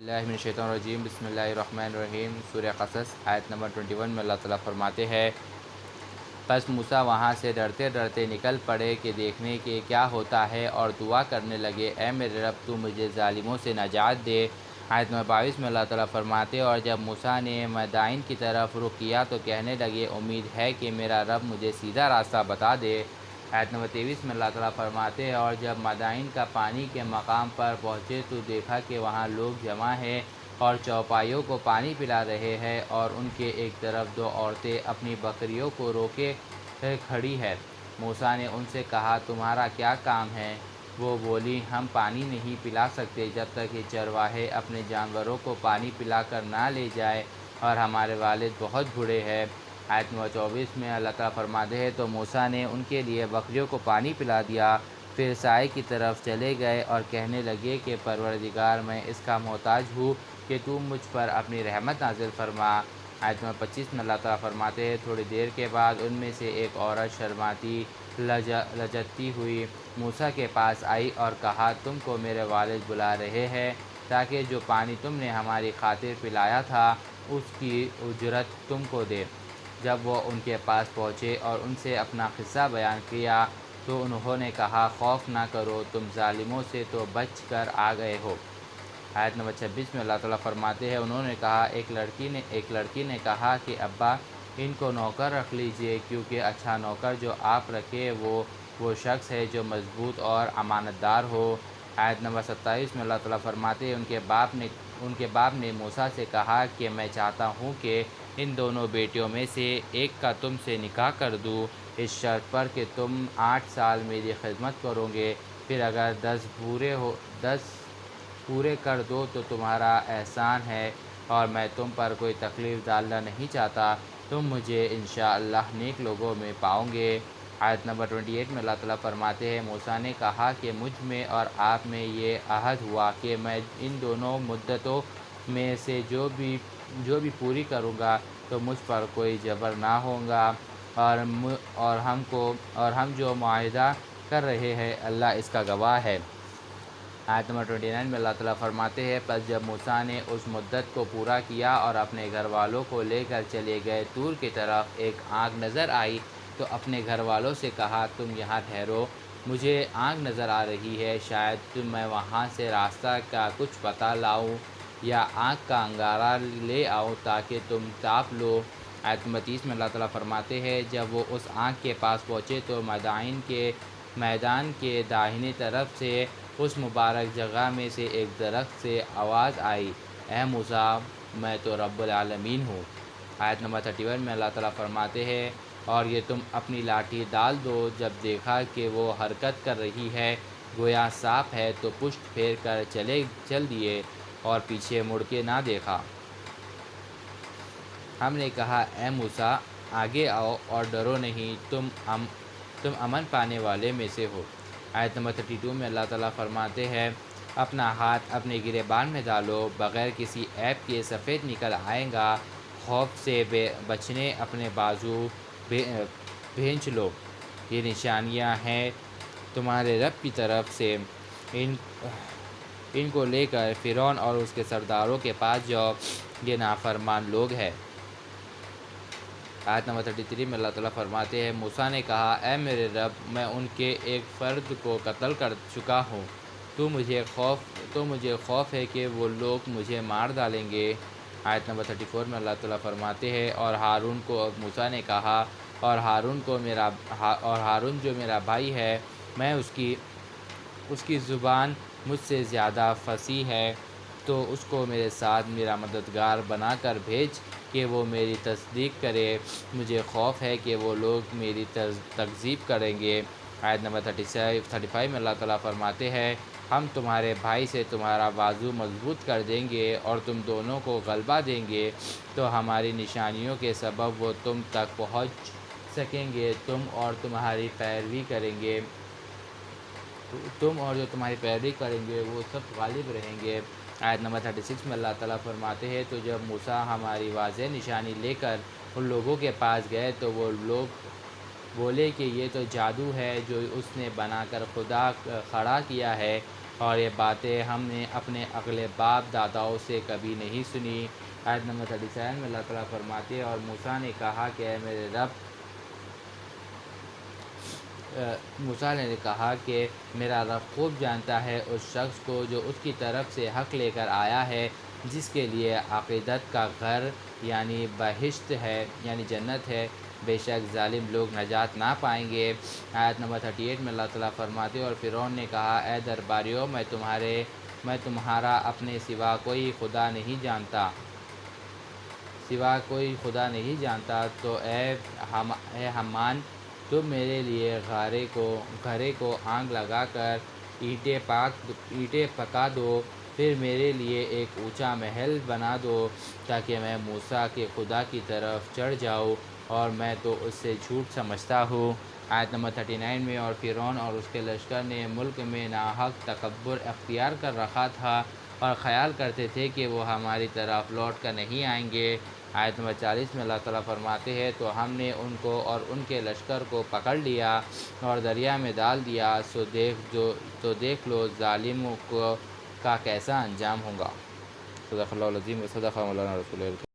اللہ من الشیطان الرجیم بسم اللہ الرحمن الرحیم سورہ قصص آیت نمبر 21 میں اللہ تعالیٰ فرماتے ہیں پس موسیٰ وہاں سے ڈرتے ڈرتے نکل پڑے کہ دیکھنے کے کیا ہوتا ہے اور دعا کرنے لگے اے میرے رب تو مجھے ظالموں سے نجات دے۔ آیت نمبر 22 میں اللہ تعالیٰ فرماتے اور جب موسیٰ نے مدائن کی طرف رخ کیا تو کہنے لگے امید ہے کہ میرا رب مجھے سیدھا راستہ بتا دے۔ آیت نمبر 23 میں اللہ تعالیٰ فرماتے ہیں اور جب مدائن کا پانی کے مقام پر پہنچے تو دیکھا کہ وہاں لوگ جمع ہیں اور چوپایوں کو پانی پلا رہے ہیں اور ان کے ایک طرف دو عورتیں اپنی بکریوں کو روکے کھڑی ہے۔ موسیٰ نے ان سے کہا تمہارا کیا کام ہے؟ وہ بولی ہم پانی نہیں پلا سکتے جب تک یہ چرواہے اپنے جانوروں کو پانی پلا کر نہ لے جائے اور ہمارے والد بہت بوڑھے ہیں۔ آیت نمبر 24 میں اللہ تعالیٰ فرماتے ہیں تو موسیٰ نے ان کے لیے بکریوں کو پانی پلا دیا، پھر سائے کی طرف چلے گئے اور کہنے لگے کہ پروردگار میں اس کا محتاج ہوں کہ تو مجھ پر اپنی رحمت نازل فرما۔ آیت نمبر 25 میں اللہ تعالیٰ فرماتے ہیں تھوڑی دیر کے بعد ان میں سے ایک عورت شرماتی لجتی ہوئی موسیٰ کے پاس آئی اور کہا تم کو میرے والد بلا رہے ہیں تاکہ جو پانی تم نے ہماری خاطر پلایا تھا اس کی اجرت تم کو دے۔ جب وہ ان کے پاس پہنچے اور ان سے اپنا قصہ بیان کیا تو انہوں نے کہا خوف نہ کرو تم ظالموں سے تو بچ کر آ گئے ہو۔ آیت نمبر 26 میں اللہ تعالیٰ فرماتے ہیں انہوں نے کہا ایک لڑکی نے کہا کہ ابا ان کو نوکر رکھ لیجئے کیونکہ اچھا نوکر جو آپ رکھے وہ شخص ہے جو مضبوط اور امانت دار ہو۔ آیت نمبر 27 میں اللہ تعالیٰ فرماتے ہیں ان کے باپ نے موسیٰ سے کہا کہ میں چاہتا ہوں کہ ان دونوں بیٹیوں میں سے ایک کا تم سے نکاح کر دوں اس شرط پر کہ تم 8 سال میری خدمت کرو گے، پھر اگر 10 پورے کر دو تو تمہارا احسان ہے اور میں تم پر کوئی تکلیف ڈالنا نہیں چاہتا، تم مجھے انشاءاللہ نیک لوگوں میں پاؤ گے۔ آیت نمبر 28 میں اللہ تعالیٰ فرماتے ہیں موسیٰ نے کہا کہ مجھ میں اور آپ میں یہ عہد ہوا کہ میں ان دونوں مدتوں میں سے جو بھی پوری کروں گا تو مجھ پر کوئی جبر نہ ہوگا اور ہم جو معاہدہ کر رہے ہیں اللہ اس کا گواہ ہے۔ آیت نمبر 29 میں اللہ تعالیٰ فرماتے ہیں پس جب موسیٰ نے اس مدت کو پورا کیا اور اپنے گھر والوں کو لے کر چلے گئے طور کی طرف ایک آنکھ نظر آئی تو اپنے گھر والوں سے کہا تم یہاں ٹھہرو، مجھے آنکھ نظر آ رہی ہے، شاید میں وہاں سے راستہ کا کچھ پتہ لاؤں یا آنکھ کا انگارہ لے آؤں تاکہ تم تاپ لو۔ آیت نمبر 30 میں اللہ تعالیٰ فرماتے ہیں جب وہ اس آنکھ کے پاس پہنچے تو میدان کے داہنی طرف سے اس مبارک جگہ میں سے ایک درخت سے آواز آئی اے موسیٰ میں تو رب العالمین ہوں۔ آیت نمبر 31 میں اللہ تعالیٰ فرماتے ہیں اور یہ تم اپنی لاٹھی ڈال دو جب دیکھا کہ وہ حرکت کر رہی ہے گویا سانپ ہے تو پشت پھیر کر چل دیے اور پیچھے مڑ کے نہ دیکھا۔ ہم نے کہا اے موسیٰ آگے آؤ اور ڈرو نہیں، تم امن پانے والے میں سے ہو۔ آیت نمبر 32 میں اللہ تعالیٰ فرماتے ہیں اپنا ہاتھ اپنے گریبان میں ڈالو، بغیر کسی عیب کے سفید نکل آئے گا، خوف سے بچنے اپنے بازو بھینچ لو، یہ نشانیاں ہیں تمہارے رب کی طرف سے، ان کو لے کر فرعون اور اس کے سرداروں کے پاس جاؤ، یہ نافرمان لوگ ہیں۔ آیت نمبر 33 میں اللہ تعالیٰ فرماتے ہیں موسیٰ نے کہا اے میرے رب میں ان کے ایک فرد کو قتل کر چکا ہوں، تو مجھے خوف ہے کہ وہ لوگ مجھے مار ڈالیں گے۔ آیت نمبر 34 میں اللہ تعالیٰ فرماتے ہیں اور ہارون کو موسیٰ نے کہا اور ہارون جو میرا بھائی ہے میں اس کی زبان مجھ سے زیادہ فصیح ہے تو اس کو میرے ساتھ میرا مددگار بنا کر بھیج کہ وہ میری تصدیق کرے، مجھے خوف ہے کہ وہ لوگ میری تکذیب کریں گے۔ آیت نمبر 35 میں اللہ تعالیٰ فرماتے ہیں ہم تمہارے بھائی سے تمہارا بازو مضبوط کر دیں گے اور تم دونوں کو غلبہ دیں گے تو ہماری نشانیوں کے سبب وہ تم تک پہنچ سکیں گے، تم اور جو تمہاری پیروی کریں گے وہ سب غالب رہیں گے۔ آیت نمبر 36 میں اللہ تعالیٰ فرماتے ہیں تو جب موسیٰ ہماری واضح نشانی لے کر ان لوگوں کے پاس گئے تو وہ لوگ بولے کہ یہ تو جادو ہے جو اس نے بنا کر خدا کھڑا کیا ہے، اور یہ باتیں ہم نے اپنے اگلے باپ داداؤں سے کبھی نہیں سنی۔ آیت نمبر 37 میں اللہ تعالیٰ فرماتے ہیں اور موسیٰ نے کہا کہ اے میرے رب، موسیٰ نے کہا کہ میرا رب خوب جانتا ہے اس شخص کو جو اس کی طرف سے حق لے کر آیا ہے، جس کے لیے عقیدت کا گھر یعنی بہشت ہے، یعنی جنت ہے، بے شک ظالم لوگ نجات نہ پائیں گے۔ آیت نمبر 38 میں اللہ تعالیٰ فرماتے اور فرعون نے کہا اے درباریوں، میں تمہارا اپنے سوا کوئی خدا نہیں جانتا، تو اے حمان، تم میرے لیے گھرے کو آگ لگا کر اینٹیں پکا دو، پھر میرے لیے ایک اونچا محل بنا دو تاکہ میں موسیٰ کے خدا کی طرف چڑھ جاؤں، اور میں تو اس سے جھوٹ سمجھتا ہوں۔ آیت نمبر 39 میں اور فرعون اور اس کے لشکر نے ملک میں ناحق تکبر اختیار کر رکھا تھا اور خیال کرتے تھے کہ وہ ہماری طرف لوٹ کر نہیں آئیں گے۔ آیت نمبر 40 میں اللہ تعالیٰ فرماتے ہیں تو ہم نے ان کو اور ان کے لشکر کو پکڑ لیا اور دریا میں ڈال دیا، تو دیکھ لو ظالموں کا کیسا انجام ہوگا۔ صدق اللہ العظیم و صدق مولانا رسول اللہ۔